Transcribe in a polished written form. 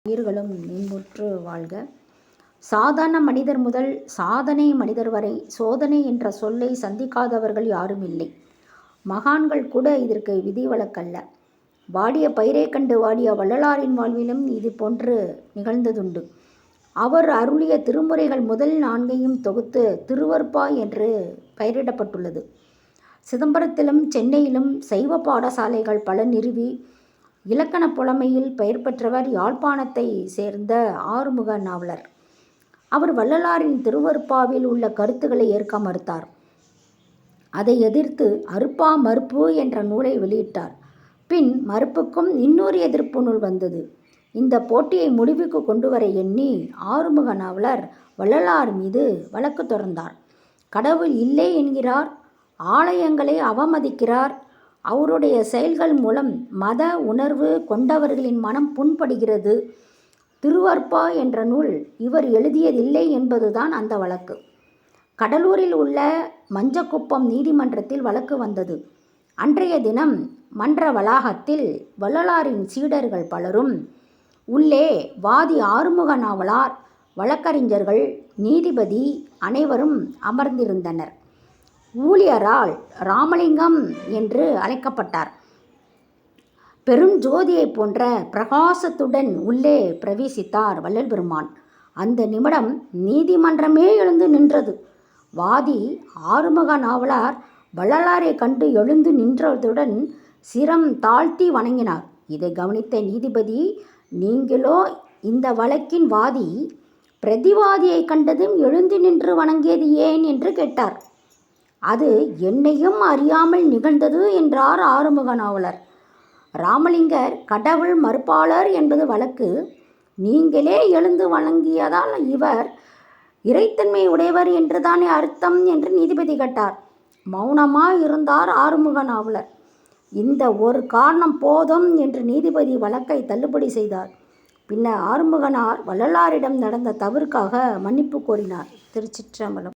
உயிர்களும் இன்புற்று வாழ்க. சாதாரண மனிதர் முதல் சாதனை மனிதர் வரை சோதனை என்ற சொல்லை சந்திக்காதவர்கள் யாரும் இல்லை. மகான்கள் கூட இதற்கு விதிவிலக்கல்ல. வாடிய பயிரை கண்டு வாடிய வள்ளலாரின் வாழ்விலும் இது போன்று நிகழ்ந்ததுண்டு. அவர் அருளிய திருமுறைகள் முதல் 4ஐயும் தொகுத்து திருவருட்பா என்று பெயரிடப்பட்டுள்ளது. சிதம்பரத்திலும் சென்னையிலும் சைவ பாடசாலைகள் பல நிறுவி இலக்கண புலமையில் பெயர் பெற்றவர் யாழ்ப்பாணத்தை சேர்ந்த ஆறுமுக நாவலர். அவர் வள்ளலாரின் திருவருட்பாவில் உள்ள கருத்துக்களை ஏற்க மறுத்தார். அதை எதிர்த்து அருட்பா மறுப்பு என்ற நூலை வெளியிட்டார். பின் மறுப்புக்கும் இன்னொரு எதிர்ப்பு நூல் வந்தது. இந்த போட்டியை முடிவுக்கு கொண்டு வர எண்ணி ஆறுமுக நாவலர் வள்ளலார் மீது வழக்கு தொடர்ந்தார். கடவுள் இல்லை என்கிறார், ஆலயங்களை அவமதிக்கிறார், அவருடைய செயல்கள் மூலம் மத உணர்வு கொண்டவர்களின் மனம் புண்படுகிறது, திருவருட்பா என்ற நூல் இவர் எழுதியதில்லை என்பதுதான் அந்த வழக்கு. கடலூரில் உள்ள மஞ்சக்குப்பம் நீதிமன்றத்தில் வழக்கு வந்தது. அன்றைய தினம் மன்ற வளாகத்தில் வள்ளலாரின் சீடர்கள் பலரும், உள்ளே வாதி ஆறுமுக நாவலார், வழக்கறிஞர்கள், நீதிபதி அனைவரும் அமர்ந்திருந்தனர். ஊழியரால் ராமலிங்கம் என்று அழைக்கப்பட்டார். பெரும் ஜோதியை போன்ற பிரகாசத்துடன் உள்ளே பிரவேசித்தார் வள்ளல் பெருமான். அந்த நிமிடம் நீதிமன்றமே எழுந்து நின்றது. வாதி ஆறுமுக நாவலார் வள்ளலாரை கண்டு எழுந்து நின்றதுடன் சிரம் தாழ்த்தி வணங்கினார். இதை கவனித்த நீதிபதி, நீங்களோ இந்த வழக்கின் வாதி, பிரதிவாதியை கண்டதும் எழுந்து நின்று வணங்கியது ஏன் என்று கேட்டார். அது என்னையும் அறியாமல் நிகழ்ந்தது என்றார் ஆறுமுக நாவலர். ராமலிங்கர் கடவுள் மறுப்பாளர் என்பது வழக்கு. நீங்களே எழுந்து வணங்கியதால் இவர் இறைத்தன்மை உடையவர் என்றுதானே அர்த்தம் என்று நீதிபதி கேட்டார். மௌனமாய் இருந்தார் ஆறுமுக நாவலர். இந்த ஒரு காரணம் போதும் என்று நீதிபதி வழக்கை தள்ளுபடி செய்தார். பின்னர் ஆறுமுகனார் வள்ளலாரிடம் நடந்த தவறுக்காக மன்னிப்பு கோரினார். திருச்சிற்றம்பலம்.